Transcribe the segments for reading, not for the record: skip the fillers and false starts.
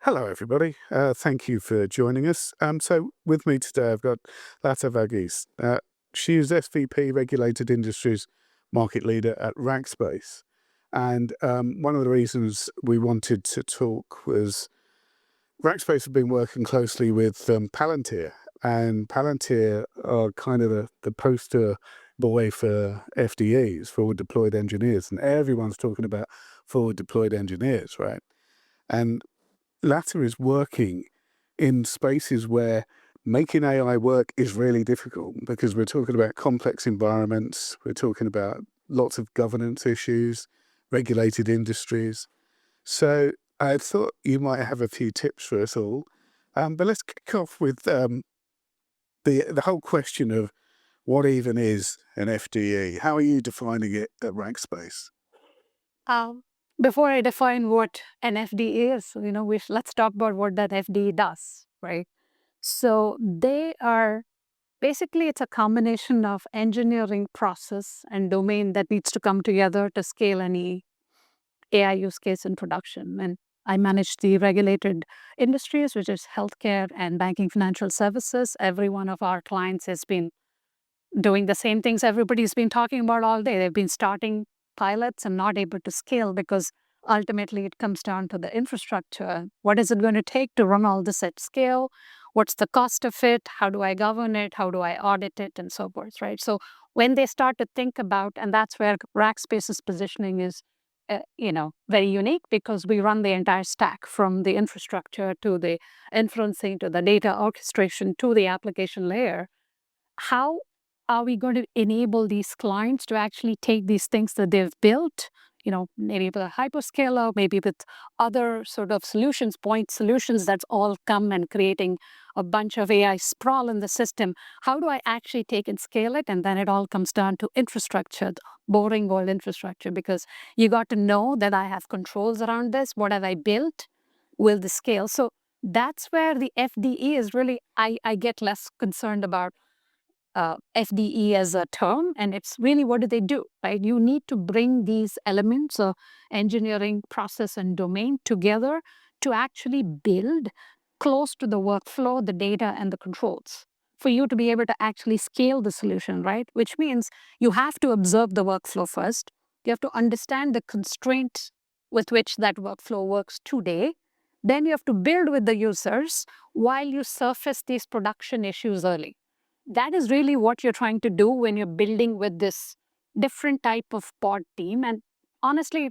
Hello, everybody. Thank you for joining us. So with me today, I've got Lata Varghese. She is SVP Regulated Industries Market Leader at Rackspace. And one of the reasons we wanted to talk was Rackspace have been working closely with Palantir. And Palantir are kind of the poster boy for FDEs, forward deployed engineers. And everyone's talking about forward deployed engineers, right? And Lata is working in spaces where making AI work is really difficult because we're talking about complex environments, we're talking about lots of governance issues, regulated industries. So I thought you might have a few tips for us all. But let's kick off with the whole question of what even is an FDE? How are you defining it at Rackspace? Um, Before I define what an FDE is, let's talk about what that FDE does, right? So they are basically it's a combination of engineering process and domain that needs to come together to scale any AI use case in production. And I manage the regulated industries, which is healthcare and banking financial services. Every one of our clients has been doing the same things everybody's been talking about all day. They've been starting pilots and not able to scale because ultimately it comes down to the infrastructure. What is it going to take to run all this at scale? What's the cost of it? How do I govern it? How do I audit it? And so forth, right? So when they start to think about, and that's where Rackspace's positioning is, very unique because we run the entire stack from the infrastructure to the inferencing to the data orchestration to the application layer. How are we going to enable these clients to actually take these things that they've built, maybe with a hyperscaler, maybe with other sort of solutions, point solutions that's all come and creating a bunch of AI sprawl in the system. How do I actually take and scale it? And then it all comes down to infrastructure, the boring old infrastructure, because you got to know that I have controls around this. What have I built? Will the scale? So that's where the FDE is really, I get less concerned about FDE as a term, and it's really what do they do, right? You need to bring these elements of engineering, process, and domain together to actually build close to the workflow, the data, and the controls for you to be able to actually scale the solution, right? Which means you have to observe the workflow first. You have to understand the constraints with which that workflow works today. Then you have to build with the users while you surface these production issues early. That is really what you're trying to do when you're building with this different type of pod team. And honestly,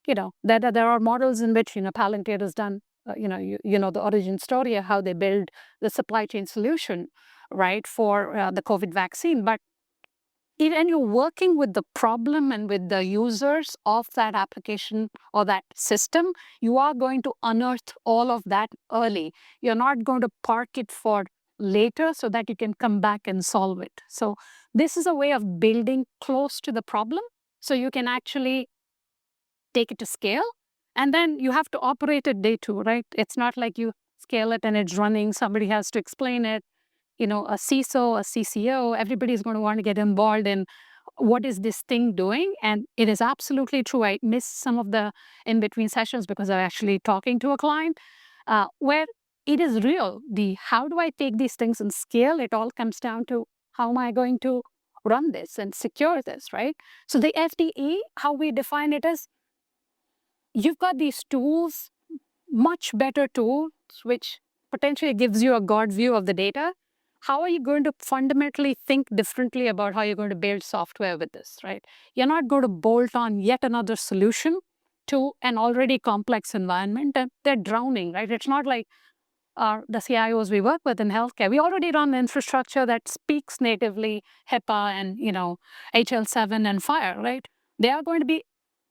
there are models in which, Palantir has done, the origin story of how they build the supply chain solution, right, for the COVID vaccine. But when you're working with the problem and with the users of that application or that system, you are going to unearth all of that early. You're not going to park it for later so that you can come back and solve it. So this is a way of building close to the problem so you can actually take it to scale. And then you have to operate it day two, right? It's not like you scale it and it's running. Somebody has to explain it. A CISO, a CCO, everybody's going to want to get involved in what is this thing doing. And it is absolutely true. I missed some of the in-between sessions because I'm actually talking to a client where it is real. How do I take these things and scale? It all comes down to how am I going to run this and secure this, right? So the FDE, how we define it is you've got these tools, much better tools, which potentially gives you a God view of the data. How are you going to fundamentally think differently about how you're going to build software with this, right? You're not going to bolt on yet another solution to an already complex environment and they're drowning, right? It's not like the CIOs we work with in healthcare. We already run infrastructure that speaks natively HIPAA and, HL7 and FHIR, right? They are going to be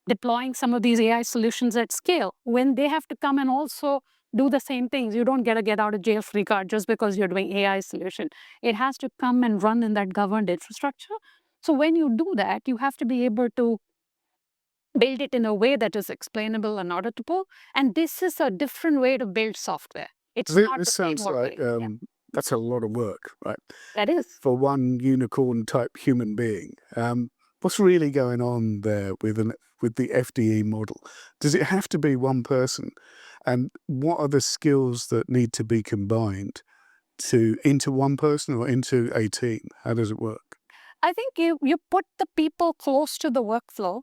deploying some of these AI solutions at scale. When they have to come and also do the same things, you don't get a get out of jail free card just because you're doing AI solution. It has to come and run in that governed infrastructure. So when you do that, you have to be able to build it in a way that is explainable and auditable. And this is a different way to build software. It's not This the same sounds like way. Yeah, that's a lot of work, right? that is. For one unicorn type human being. What's really going on there with the FDE model? Does it have to be one person? And what are the skills that need to be combined into one person or into a team? How does it work? I think you put the people close to the workflow,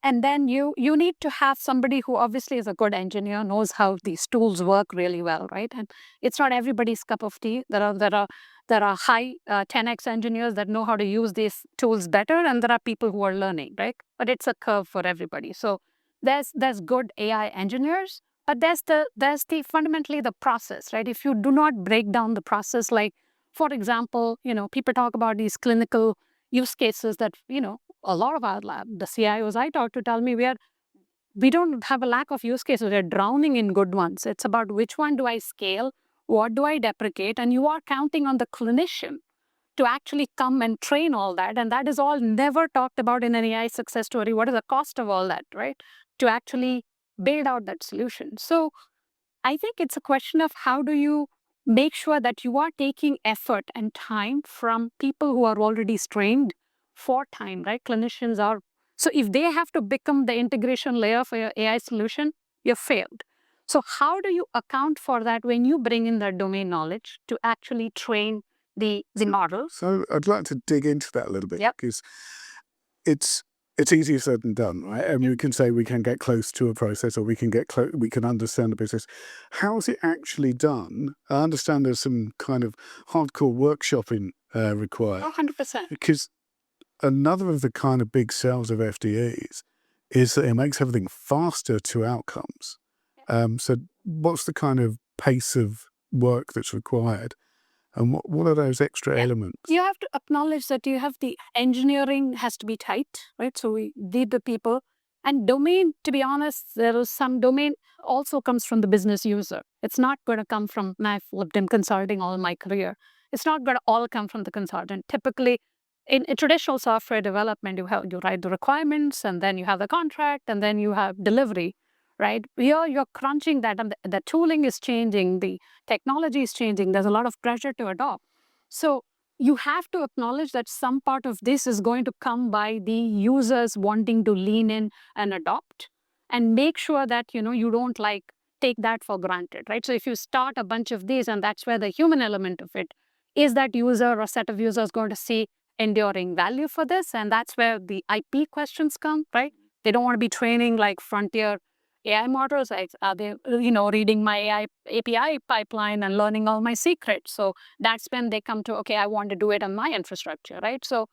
and then you need to have somebody who obviously is a good engineer, knows how these tools work really well, right? And it's not everybody's cup of tea. There are high 10x engineers that know how to use these tools better, and there are people who are learning, right? But it's a curve for everybody. So there's good AI engineers, but there's the fundamentally the process, right? If you do not break down the process, like for example, people talk about these clinical use cases that, a lot of our lab, the CIOs I talk to tell me we don't have a lack of use cases. We're drowning in good ones. It's about which one do I scale, what do I deprecate, and you are counting on the clinician to actually come and train all that. And that is all never talked about in an AI success story. What is the cost of all that, right? To actually build out that solution. So I think it's a question of how do you make sure that you are taking effort and time from people who are already trained for time, right? Clinicians are. So if they have to become the integration layer for your AI solution, you've failed. So how do you account for that when you bring in that domain knowledge to actually train the models? So I'd like to dig into that a little bit Yep. because it's easier said than done, right? And we can say we can get close to a process, or we can understand the business. How is it actually done? I understand there's some kind of hardcore workshopping required, 100%. because another of the kind of big sells of FDEs is that it makes everything faster to outcomes. So what's the kind of pace of work that's required? And what are those extra elements? You have to acknowledge that you have the engineering has to be tight, right? So we need the people. And domain, to be honest, there is some domain also comes from the business user. It's not going to come from, and I've lived in consulting all my career. It's not going to all come from the consultant. Typically, in traditional software development, you write the requirements, and then you have the contract, and then you have delivery, right? Here you're crunching that, and the tooling is changing, the technology is changing. There's a lot of pressure to adopt. So you have to acknowledge that some part of this is going to come by the users wanting to lean in and adopt, and make sure that you don't take that for granted, right? So if you start a bunch of these, and that's where the human element of it is, that user or set of users going to see enduring value for this, and that's where the IP questions come, right? They don't want to be training like frontier AI models. Like, are they reading my AI API pipeline and learning all my secrets? So that's when they come to, okay, I want to do it on my infrastructure, right? So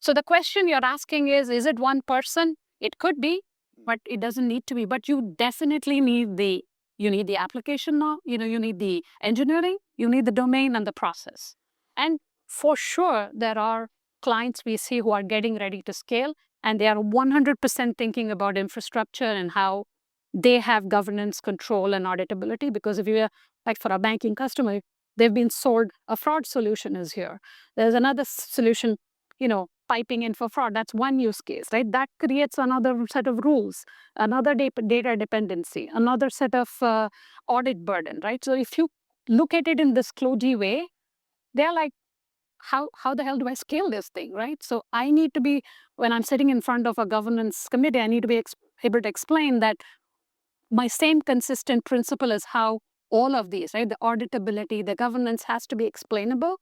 the question you're asking is it one person? It could be, but it doesn't need to be. But you definitely need the application now. You need the engineering, you need the domain and the process. And for sure, there are clients we see who are getting ready to scale, and they are 100% thinking about infrastructure and how they have governance, control, and auditability. Because if you are, like for a banking customer, they've been sold a fraud solution is here. There's another solution, piping in for fraud. That's one use case, right? That creates another set of rules, another data dependency, another set of audit burden, right? So if you look at it in this kludgy way, they're like, how the hell do I scale this thing, right? So I need to be, when I'm sitting in front of a governance committee, I need to be able to explain that my same consistent principle is how all of these, right, the auditability, the governance has to be explainable.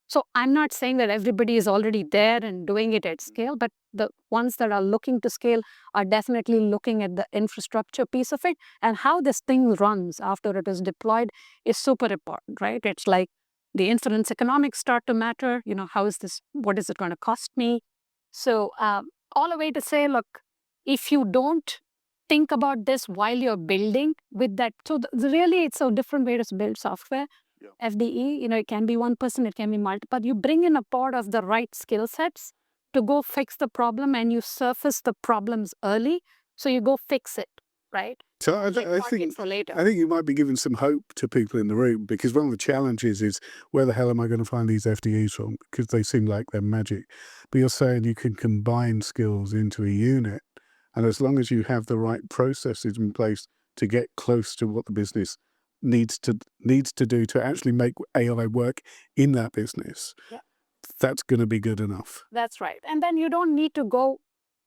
So I'm not saying that everybody is already there and doing it at scale, but the ones that are looking to scale are definitely looking at the infrastructure piece of it, and how this thing runs after it is deployed is super important, right? It's like the inference economics start to matter. What is it going to cost me? So all the way to say, look, if you don't think about this while you're building with that. So really, it's a different way to build software. Yeah. FDE, it can be one person, it can be multiple. You bring in a part of the right skill sets to go fix the problem, and you surface the problems early. So you go fix it, right? So I think for later. I think you might be giving some hope to people in the room, because one of the challenges is, where the hell am I going to find these FDEs from? Because they seem like they're magic. But you're saying you can combine skills into a unit, and as long as you have the right processes in place to get close to what the business needs to do to actually make AI work in that business, yeah, that's going to be good enough. That's right. And then you don't need to go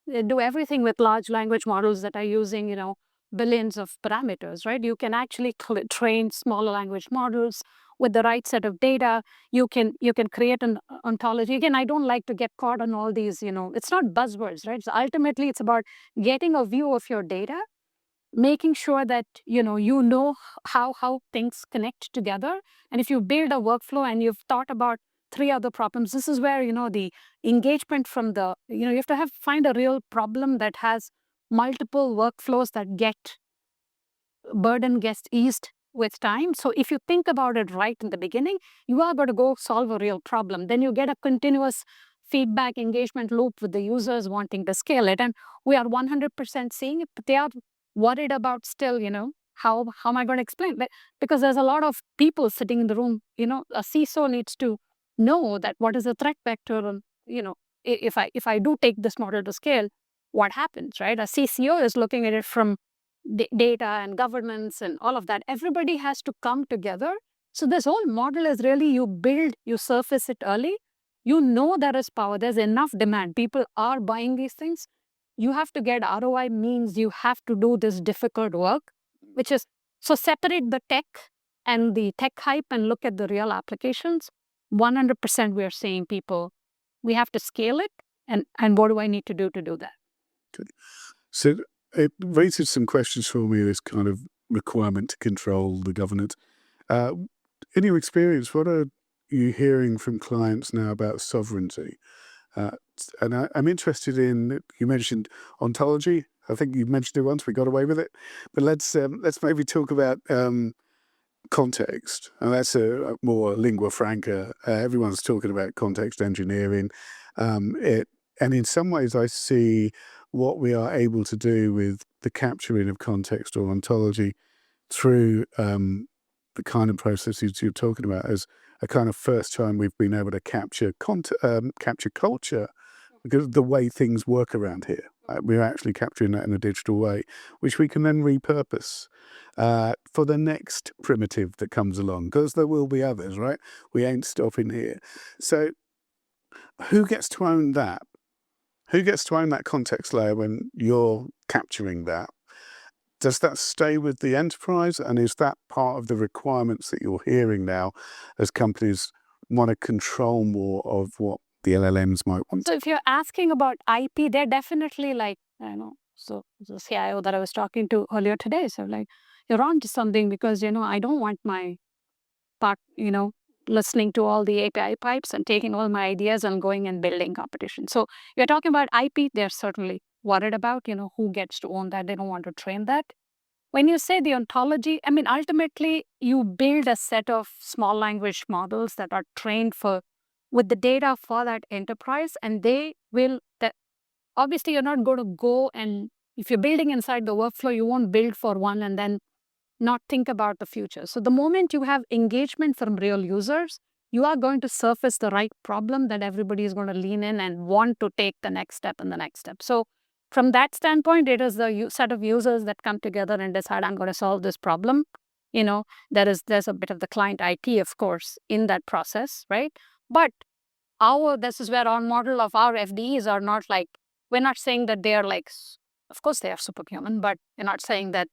do everything with large language models that are using, billions of parameters, right? You can actually train smaller language models with the right set of data. You can create an ontology. Again, I don't like to get caught on all these, it's not buzzwords, right? So ultimately, it's about getting a view of your data, making sure that you know how things connect together. And if you build a workflow and you've thought about 3 other problems, this is where the engagement from the you have to find a real problem that has multiple workflows that burden gets eased with time. So if you think about it right in the beginning, you are going to go solve a real problem. Then you get a continuous feedback engagement loop with the users wanting to scale it. And we are 100% seeing it, but they are worried about still, how am I going to explain? Because there's a lot of people sitting in the room, a CISO needs to know that what is the threat vector, and, if I do take this model to scale, what happens, right? A CCO is looking at it from data and governance and all of that. Everybody has to come together. So this whole model is really you surface it early. You know there is power, there's enough demand. People are buying these things. You have to get ROI, means you have to do this difficult work, which is, so separate the tech and the tech hype and look at the real applications. 100% we are saying people, we have to scale it. And what do I need to do that? Good. So it raises some questions for me, this kind of requirement to control the governance. In your experience, what are you hearing from clients now about sovereignty? And I'm interested in, you mentioned ontology. I think you mentioned it once, we got away with it. But let's maybe talk about context. And that's a more lingua franca. Everyone's talking about context engineering. And in some ways, I see what we are able to do with the capturing of context or ontology through the kind of processes you're talking about as a kind of first time we've been able to capture culture, because of the way things work around here. We're actually capturing that in a digital way, which we can then repurpose for the next primitive that comes along, because there will be others, right? We ain't stopping here. So who gets to own that? Who gets to own that context layer when you're capturing that? Does that stay with the enterprise? And is that part of the requirements that you're hearing now as companies want to control more of what the LLMs might want? So if you're asking about IP, they're definitely like, so the CIO that I was talking to earlier today, so like, you're on to something, because, I don't want my part, listening to all the API pipes and taking all my ideas and going and building competition. So you're talking about IP, they're certainly worried about, who gets to own that. They don't want to train that. When you say the ontology, I mean, ultimately, you build a set of small language models that are trained with the data for that enterprise, and they will, obviously, you're not going to go and, if you're building inside the workflow, you won't build for one and then not think about the future. So the moment you have engagement from real users, you are going to surface the right problem that everybody is going to lean in and want to take the next step and the next step. So from that standpoint, it is the set of users that come together and decide, I'm going to solve this problem. There's a bit of the client IP, of course, in that process, right? But this is where our model of our FDEs are not like, we're not saying that they are like, of course they are superhuman, but we're not saying that,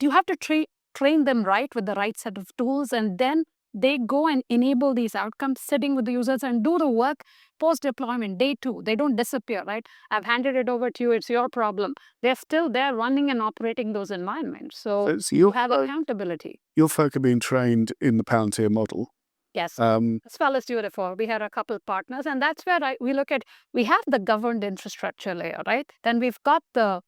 you have to train them right with the right set of tools, and then they go and enable these outcomes sitting with the users and do the work post-deployment, day 2. They don't disappear, right? I've handed it over to you, it's your problem. They're still there running and operating those environments. So you have accountability. Your folk are being trained in the Palantir model. Yes, as well as Beautiful. We had a couple of partners, and that's where we look at, we have the governed infrastructure layer, right? Then we've got the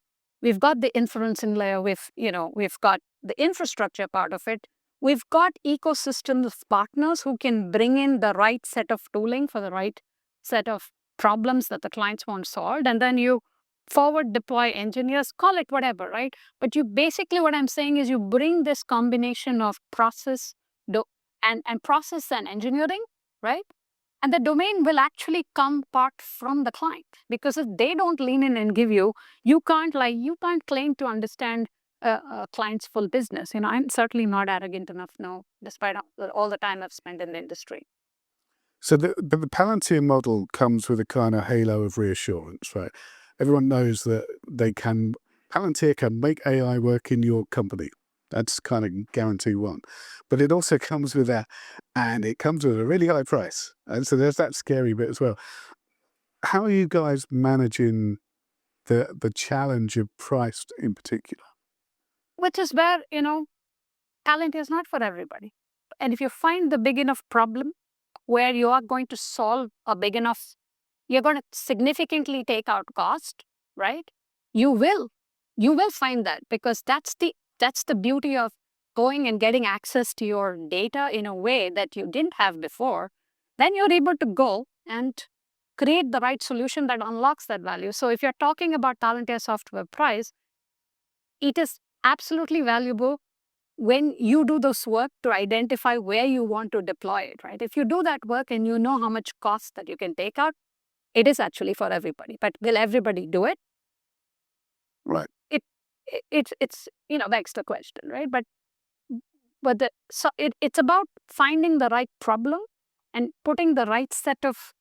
inferencing layer, we've got the infrastructure part of it. We've got ecosystems of partners who can bring in the right set of tooling for the right set of problems that the clients want solved. And then you forward deploy engineers, call it whatever, right? But you basically, what I'm saying is, you bring this combination of process and process and engineering, right? And the domain will actually come part from the client, because if they don't lean in and give you can't claim to understand a client's full business. I'm certainly not arrogant enough now, despite all the time I've spent in the industry. So the Palantir model comes with a kind of halo of reassurance, right? Everyone knows that Palantir can make AI work in your company. That's kind of guarantee one. But it also comes with and it comes with a really high price. And so there's that scary bit as well. How are you guys managing the challenge of price in particular? Which is where, talent is not for everybody. And if you find the big enough problem where you are going to solve a big enough, you're going to significantly take out cost, right? You will find that, because that's the beauty of going and getting access to your data in a way that you didn't have before. Then you're able to go and create the right solution that unlocks that value. So if you're talking about Palantir software price, it is absolutely valuable when you do this work to identify where you want to deploy it, right? If you do that work and you know how much cost that you can take out, it is actually for everybody. But will everybody do it? Right. It's begs the question, right? It's about finding the right problem and putting the right set of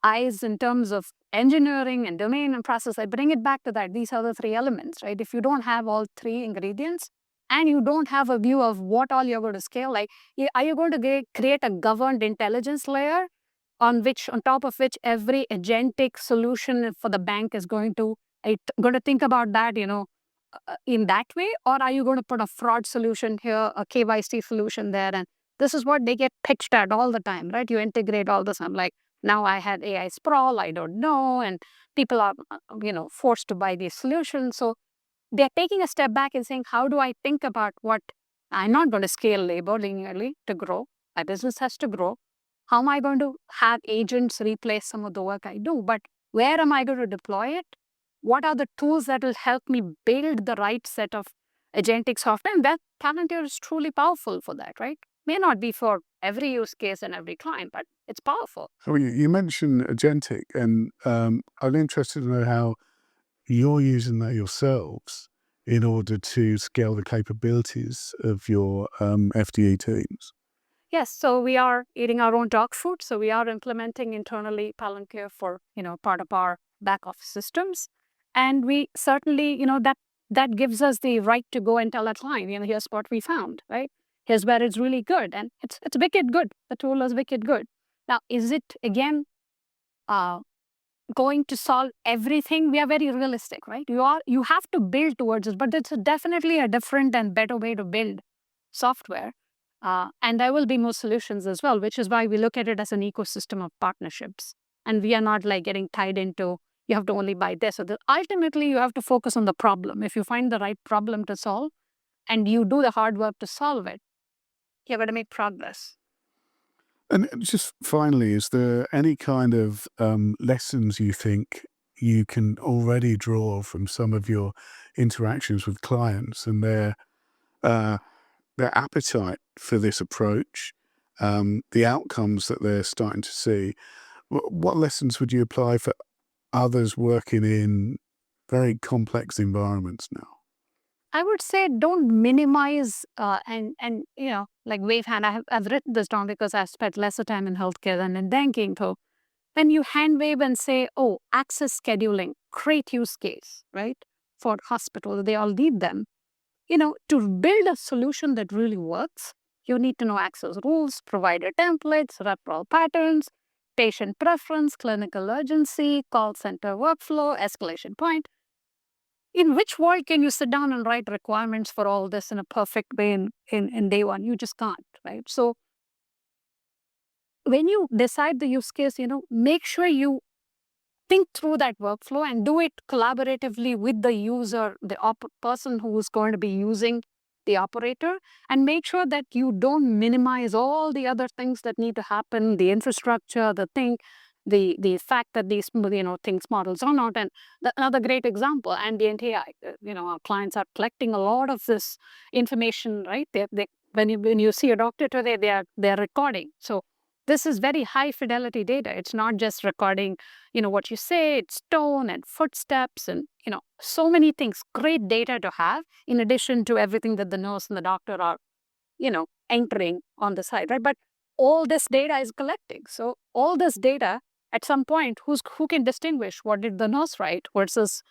eyes in terms of engineering and domain and process. I bring it back to that. These are the three elements, right? If you don't have all three ingredients and you don't have a view of what all you're going to scale, like, are you going to create a governed intelligence layer on top of which every agentic solution for the bank is going to think about that, in that way? Or are you going to put a fraud solution here, a KYC solution there? And this is what they get pitched at all the time, right? You integrate all this. I'm like, now I had AI sprawl, I don't know, and people are, forced to buy these solutions. So they're taking a step back and saying, how do I think about what I'm not going to scale labor linearly to grow? My business has to grow. How am I going to have agents replace some of the work I do? But where am I going to deploy it? What are the tools that will help me build the right set of agentic software? And that Palantir is truly powerful for that, right? May not be for every use case and every client, but it's powerful. So you mentioned agentic, and I'm interested to know how you're using that yourselves in order to scale the capabilities of your FDE teams. Yes, so we are eating our own dog food. So we are implementing internally Palantir for, part of our back office systems. And we certainly, that gives us the right to go and tell a client, here's what we found, right? Here's where it's really good. And it's wicked good. The tool is wicked good. Now, is it, again, going to solve everything? We are very realistic, right? You have to build towards it, but it's definitely a different and better way to build software. And there will be more solutions as well, which is why we look at it as an ecosystem of partnerships. And we are not like getting tied into, you have to only buy this. Ultimately, you have to focus on the problem. If you find the right problem to solve and you do the hard work to solve it, you're going to make progress. And just finally, is there any kind of lessons you think you can already draw from some of your interactions with clients and their appetite for this approach, the outcomes that they're starting to see? What lessons would you apply for others working in very complex environments now? I would say don't minimize and like wave hand. I've written this down because I've spent lesser time in healthcare than in banking. So when you hand wave and say, oh, access scheduling, great use case, right? For hospitals, they all need them. To build a solution that really works, you need to know access rules, provider templates, referral patterns, patient preference, clinical urgency, call center workflow, escalation point. In which world can you sit down and write requirements for all this in a perfect way in day one? You just can't, right? So when you decide the use case, make sure you think through that workflow and do it collaboratively with the user, the person who is going to be using the operator, and make sure that you don't minimize all the other things that need to happen, the infrastructure, the fact that these things models are not. And another great example, ambient AI. Our clients are collecting a lot of this information, right? When you see a doctor today, they're recording. So this is very high fidelity data. It's not just recording, what you say, it's tone and footsteps and, so many things. Great data to have in addition to everything that the nurse and the doctor are, entering on the side, right? But all this data is collecting. So all this data, at some point, who can distinguish what did the nurse write versus,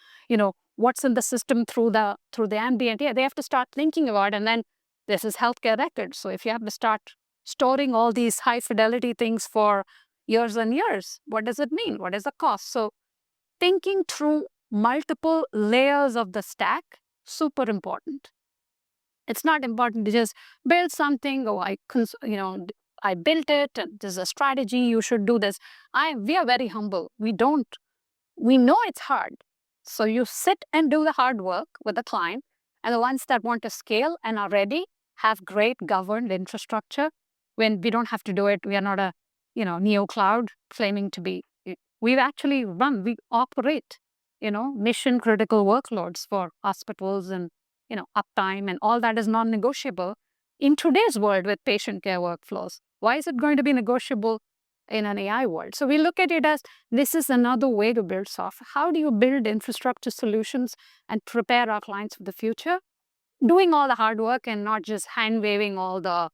what's in the system through the ambient. Yeah, they have to start thinking about it. And then this is healthcare records. So if you have to start storing all these high fidelity things for years and years, what does it mean? What is the cost? So thinking through multiple layers of the stack, super important. It's not important to just build something. Oh, I built it, and this is a strategy. You should do this. We are very humble. We know it's hard. So you sit and do the hard work with the client, and the ones that want to scale and are ready have great governed infrastructure. When we don't have to do it, we are not a neo cloud claiming to be. We operate mission critical workloads for hospitals, and uptime and all that is non-negotiable in today's world with patient care workflows. Why is it going to be negotiable in an AI world? So we look at it as this is another way to build software. How do you build infrastructure solutions and prepare our clients for the future? Doing all the hard work and not just hand waving all the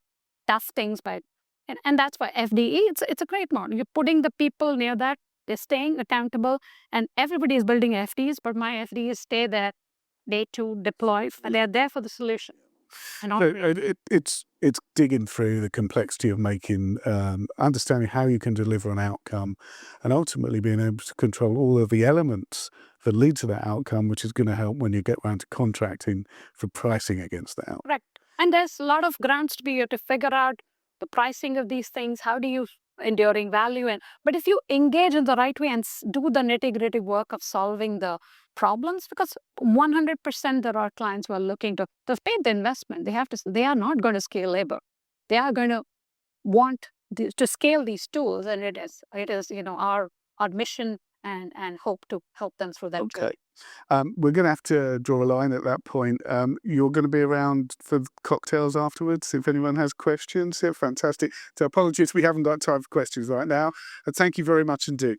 tough things. And that's why FDE, it's a great model. You're putting the people near that. They're staying accountable, and everybody is building FDEs, but my FDEs stay there. Day to deploy, and they're there for the solution. And it's digging through the complexity of making, understanding how you can deliver an outcome, and ultimately being able to control all of the elements that lead to that outcome, which is going to help when you get around to contracting for pricing against that outcome. Correct. And there's a lot of grounds to be to figure out the pricing of these things. How do you enduring value? But if you engage in the right way and do the nitty-gritty work of solving the problems, because 100% there are clients who are looking to pay the investment. They are not going to scale labor. They are going to want to scale these tools, and it is our mission and hope to help them through that. Okay. We're going to have to draw a line at that point. You're going to be around for cocktails afterwards if anyone has questions. Yeah, fantastic. So apologies, we haven't got time for questions right now. Thank you very much indeed.